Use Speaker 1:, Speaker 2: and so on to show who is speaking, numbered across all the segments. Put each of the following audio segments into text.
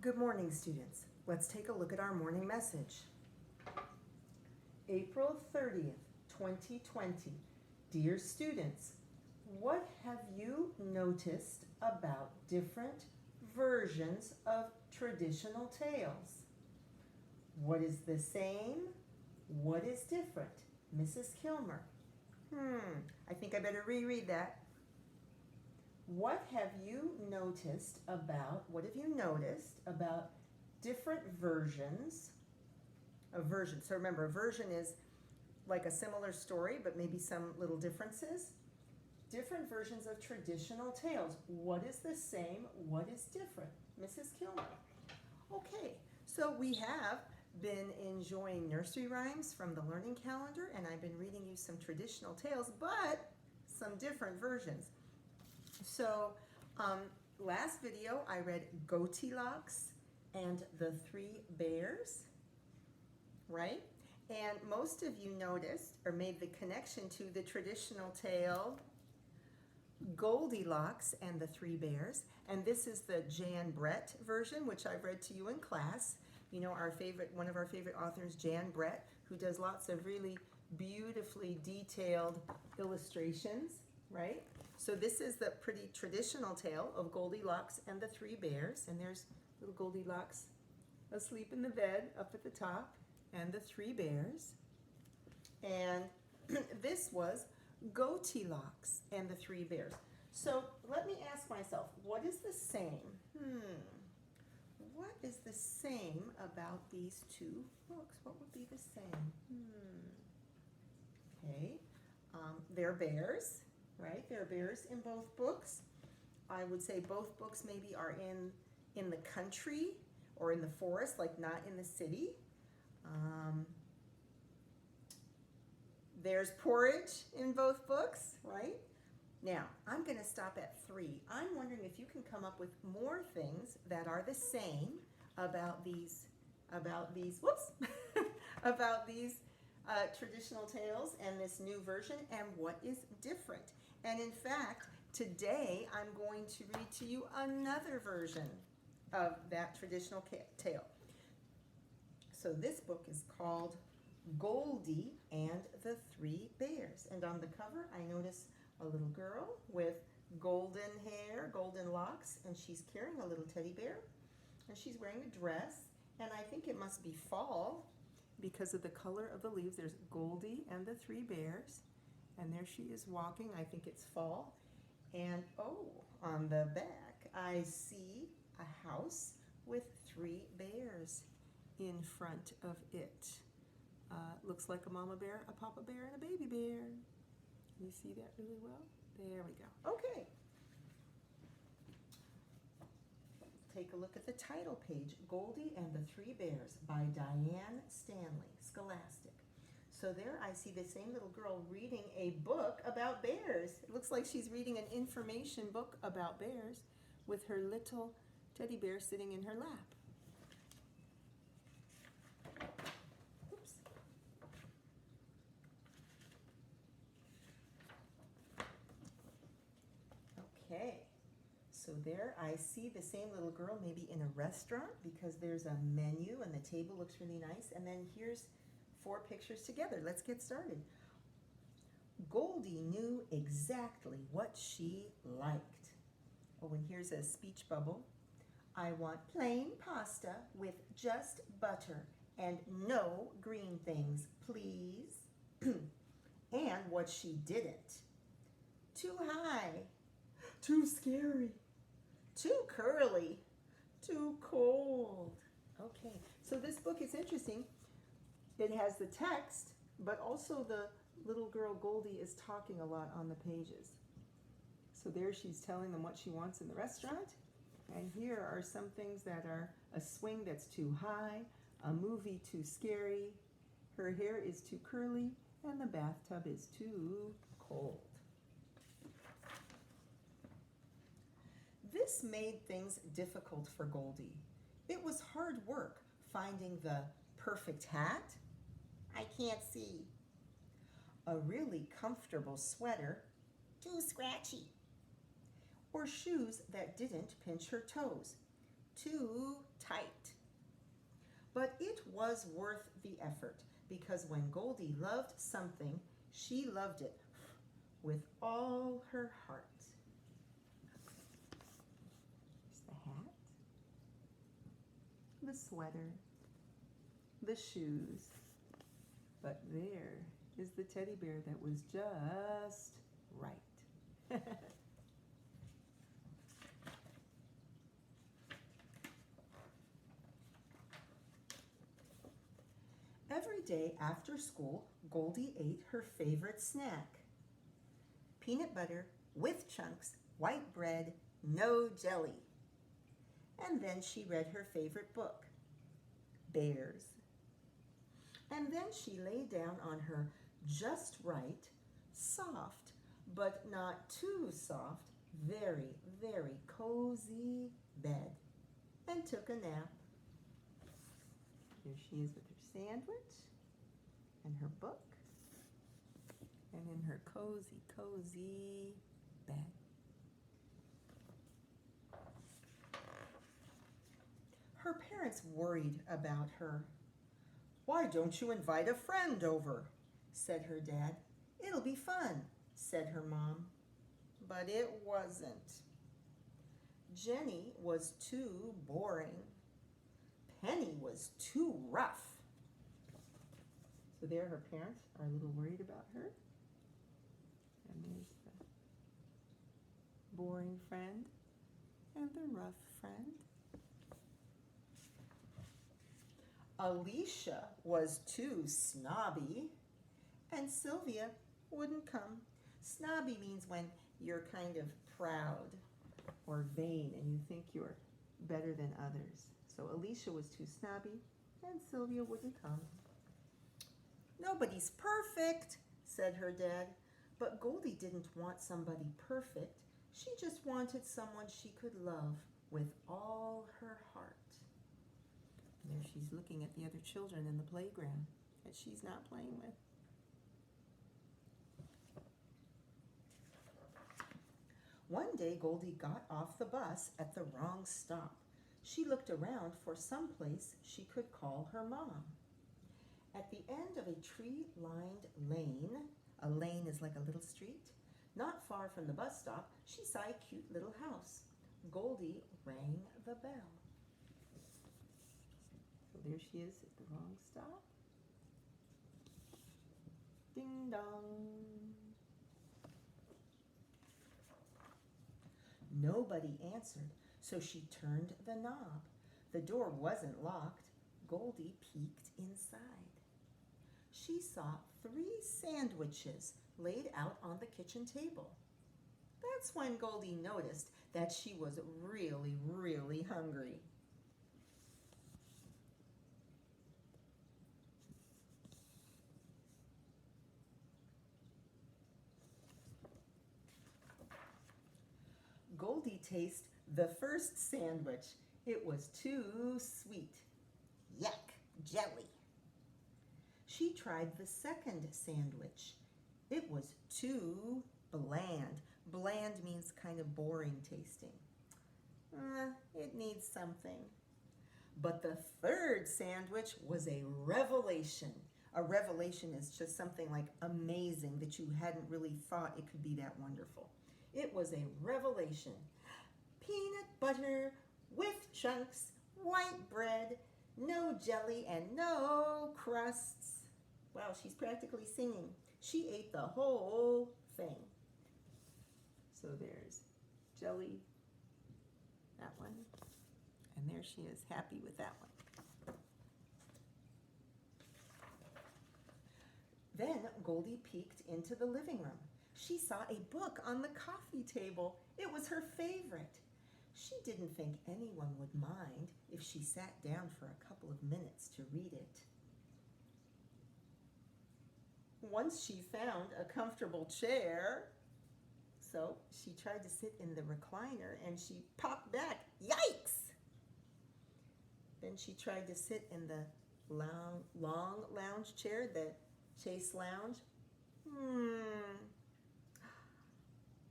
Speaker 1: Good morning, students. Let's take a look at our morning message. April 30th, 2020. Dear students, what have you noticed about different versions of traditional tales? What is the same? What is different? Mrs. Kilmer. I think I better reread that. What have you noticed about different versions of versions? So remember, a version is like a similar story, but maybe some little differences. Different versions of traditional tales. What is the same? What is different? Mrs. Kilmer. Okay, so we have been enjoying nursery rhymes from the learning calendar, and I've been reading you some traditional tales, but some different versions. So last video I read Goldilocks and the Three Bears, right? And most of you noticed or made the connection to the traditional tale Goldilocks and the Three Bears. And this is the Jan Brett version, which I've read to you in class. You know, one of our favorite authors, Jan Brett, who does lots of really beautifully detailed illustrations, right? So this is the pretty traditional tale of Goldilocks and the Three Bears. And there's little Goldilocks asleep in the bed up at the top, and the Three Bears. And this was Goldilocks and the Three Bears. So let me ask myself, what is the same? What is the same about these two books? What would be the same? Okay, they're bears, right? There are bears in both books. I would say both books maybe are in the country or in the forest, like not in the city. There's porridge in both books, right? Now, I'm going to stop at 3. I'm wondering if you can come up with more things that are the same about these traditional tales and this new version, and what is different. And in fact, today I'm going to read to you another version of that traditional tale. So this book is called Goldie and the Three Bears. And on the cover, I notice a little girl with golden hair, golden locks, and she's carrying a little teddy bear. And she's wearing a dress, and I think it must be fall because of the color of the leaves. There's Goldie and the Three Bears, and there she is walking. I think it's fall. And oh, on the back, I see a house with 3 bears in front of it. Looks like a mama bear, a papa bear, and a baby bear. You see that really well? There we go. Okay. Take a look at the title page, Goldie and the Three Bears by Diane, Stanley, Scholastic. So there I see the same little girl reading a book about bears. It looks like she's reading an information book about bears with her little teddy bear sitting in her lap. Oops. Okay. So there I see the same little girl maybe in a restaurant because there's a menu and the table looks really nice. And then here's 4 pictures together. Let's get started. Goldie knew exactly what she liked. Oh, and here's a speech bubble. I want plain pasta with just butter and no green things, please. And what she didn't. Too high. Too scary. Too curly. Too cold. Okay, so this book is interesting. It has the text, but also the little girl Goldie is talking a lot on the pages. So there she's telling them what she wants in the restaurant. And here are some things that are a swing that's too high, a movie too scary, her hair is too curly, and the bathtub is too cold. This made things difficult for Goldie. It was hard work finding the perfect hat. I can't see. A really comfortable sweater. Too scratchy. Or shoes that didn't pinch her toes. too tight. But it was worth the effort, because when Goldie loved something, she loved it with all her heart. Here's the hat, the sweater, the shoes. But there is the teddy bear that was just right. Every day after school, Goldie ate her favorite snack. Peanut butter with chunks, white bread, no jelly. And then she read her favorite book, Bears. And then she lay down on her just right, soft, but not too soft, very, very cozy bed, and took a nap. Here she is with her sandwich and her book and in her cozy, cozy bed. Her parents worried about her. "Why don't you invite a friend over?" said her dad. "It'll be fun," said her mom. But it wasn't. Jenny was too boring. Penny was too rough. So there her parents are a little worried about her. And there's the boring friend and the rough friend. Alicia was too snobby, and Sylvia wouldn't come. Snobby means when you're kind of proud or vain and you think you're better than others. So Alicia was too snobby, and Sylvia wouldn't come. "Nobody's perfect," said her dad. But Goldie didn't want somebody perfect. She just wanted someone she could love with all her heart. And there she's looking at the other children in the playground that she's not playing with. One day Goldie got off the bus at the wrong stop. She looked around for some place she could call her mom. At the end of a tree-lined lane, a lane is like a little street, not far from the bus stop, she saw a cute little house. Goldie rang the bell. So there she is at the wrong stop. Ding dong. Nobody answered, so she turned the knob. The door wasn't locked. Goldie peeked inside. She saw 3 sandwiches laid out on the kitchen table. That's when Goldie noticed that she was really, really hungry. Goldie tasted the first sandwich. It was too sweet. Yuck, jelly. She tried the second sandwich. It was too bland. Bland means kind of boring tasting. It needs something. But the third sandwich was a revelation. A revelation is just something like amazing that you hadn't really thought it could be that wonderful. It was a revelation. Peanut butter with chunks, white bread, no jelly, and no crusts. Wow, she's practically singing. She ate the whole thing. So there's jelly, that one, and there she is, happy with that one. Then Goldie peeked into the living room. She saw a book on the coffee table. It was her favorite. She didn't think anyone would mind if she sat down for a couple of minutes to read it. Once she found a comfortable chair, so she tried to sit in the recliner and she popped back. Yikes! Then she tried to sit in the long lounge chair, the Chase Lounge.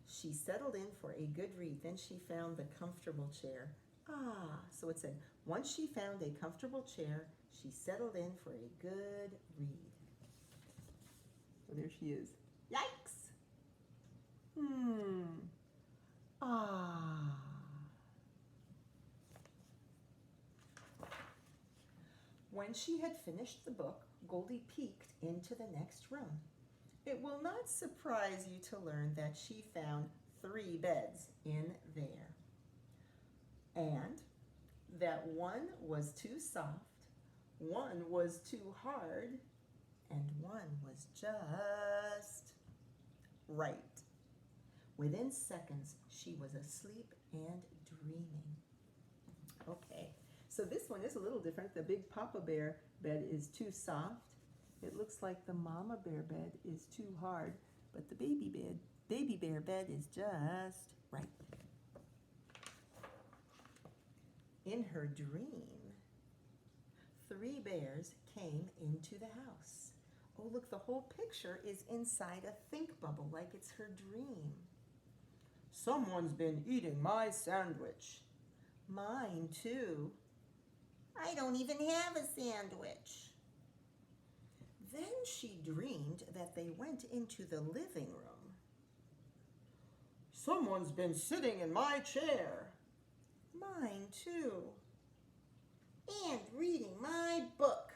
Speaker 1: She settled in for a good read. Then she found the comfortable chair. Ah, so it said, once she found a comfortable chair, she settled in for a good read. So there she is. Yikes! Ah. When she had finished the book, Goldie peeked into the next room. It will not surprise you to learn that she found 3 beds in there, and that one was too soft, one was too hard, and one was just right. Within seconds, she was asleep and dreaming. Okay, so this one is a little different. The big Papa Bear bed is too soft. It looks like the Mama Bear bed is too hard, but the baby bear bed is just right. In her dream, 3 bears came into the house. Oh, look, the whole picture is inside a think bubble, like it's her dream. Someone's been eating my sandwich. Mine too. I don't even have a sandwich. Then she dreamed that they went into the living room. Someone's been sitting in my chair. Mine too. And reading my book.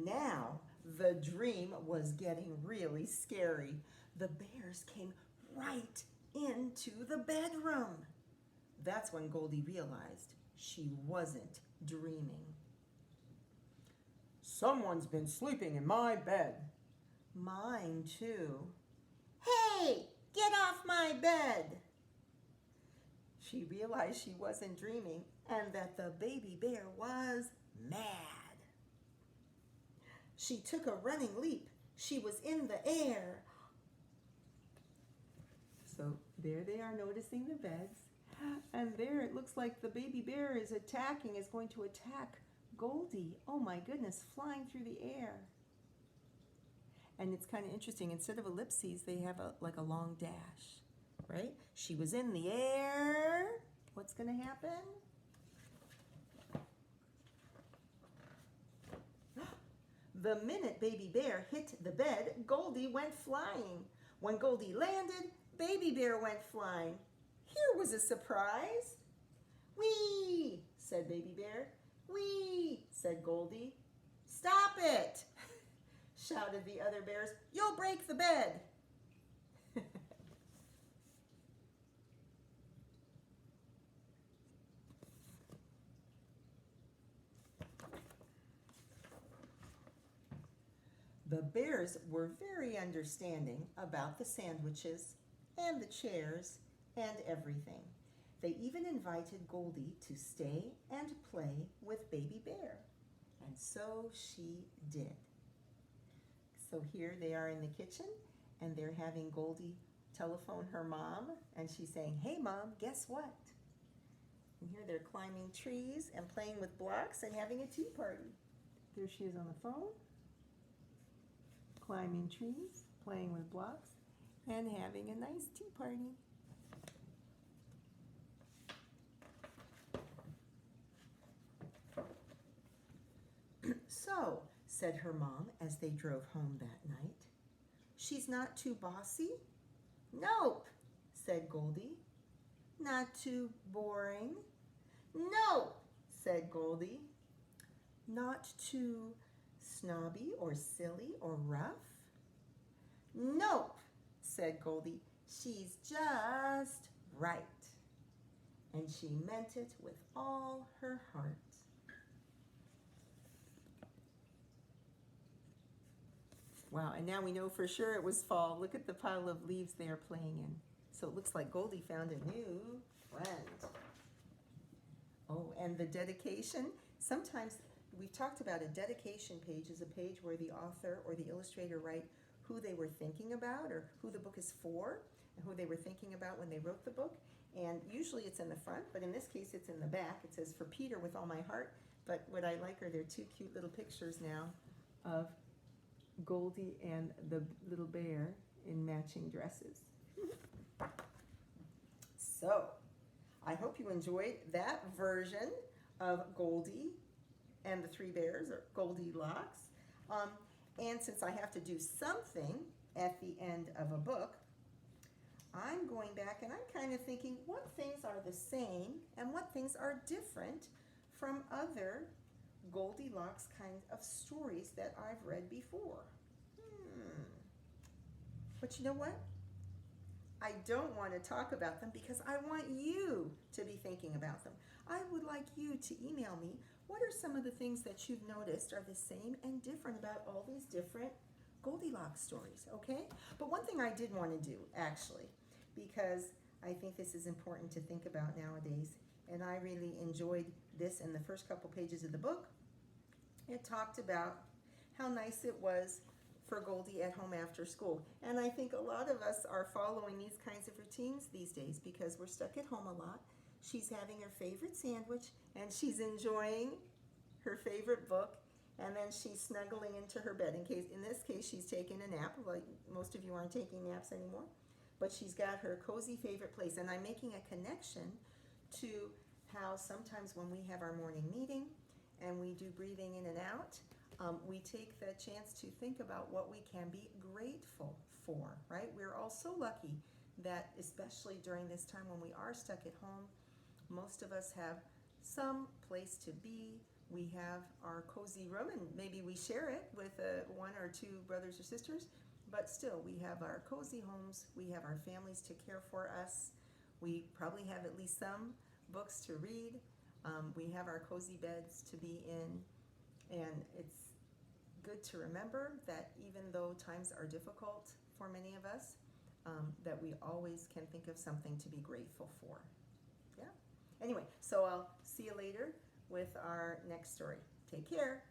Speaker 1: Now, the dream was getting really scary. The bears came right into the bedroom. That's when Goldie realized she wasn't dreaming. Someone's been sleeping in my bed. Mine too. Hey, get off my bed! She realized she wasn't dreaming and that the baby bear was mad. She took a running leap. She was in the air. So there they are, noticing the beds. And there it looks like the baby bear is going to attack Goldie. Oh my goodness, flying through the air. And it's kind of interesting. Instead of ellipses, they have like a long dash, right? She was in the air. What's going to happen? The minute baby bear hit the bed, Goldie went flying. When Goldie landed, baby bear went flying. Here was a surprise. Whee, said baby bear. Whee, said Goldie. Stop it, shouted the other bears. You'll break the bed. The bears were very understanding about the sandwiches and the chairs and everything. They even invited Goldie to stay and play with baby bear. And so she did. So here they are in the kitchen and they're having Goldie telephone her mom, and she's saying, hey mom, guess what? And here they're climbing trees and playing with blocks and having a tea party. There she is on the phone, climbing trees, playing with blocks, and having a nice tea party. So, said her mom as they drove home that night, she's not too bossy? Nope, said Goldie. Not too boring? Nope, said Goldie. Not too snobby or silly or rough? Nope, said Goldie. She's just right. And she meant it with all her heart. Wow, and now we know for sure it was fall. Look at the pile of leaves they are playing in. So it looks like Goldie found a new friend. Oh, and the dedication. Sometimes we've talked about a dedication page is a page where the author or the illustrator write who they were thinking about or who the book is for and who they were thinking about when they wrote the book. And usually it's in the front, but in this case it's in the back. It says, "For Peter with all my heart." But what I like are there two cute little pictures now of Goldie and the little bear in matching dresses. So, I hope you enjoyed that version of Goldie and the Three Bears, or Goldilocks. And since I have to do something at the end of a book, I'm going back and I'm kind of thinking what things are the same and what things are different from other Goldilocks kind of stories that I've read before. But you know what? I don't want to talk about them because I want you to be thinking about them. I would like you to email me what are some of the things that you've noticed are the same and different about all these different Goldilocks stories, okay? But one thing I did want to do, actually, because I think this is important to think about nowadays, and I really enjoyed this in the first couple pages of the book. It talked about how nice it was for Goldie at home after school. And I think a lot of us are following these kinds of routines these days because we're stuck at home a lot. She's having her favorite sandwich and she's enjoying her favorite book, and then she's snuggling into her bed. In this case, she's taking a nap. Like most of you aren't taking naps anymore, but she's got her cozy favorite place. And I'm making a connection to how sometimes when we have our morning meeting and we do breathing in and out, we take the chance to think about what we can be grateful for, right? We're all so lucky that, especially during this time when we are stuck at home, most of us have some place to be. We have our cozy room, and maybe we share it with one or two brothers or sisters, but still we have our cozy homes. We have our families to care for us. We probably have at least some books to read. We have our cozy beds to be in, and it's good to remember that even though times are difficult for many of us, that we always can think of something to be grateful for. Yeah? Anyway, so I'll see you later with our next story. Take care.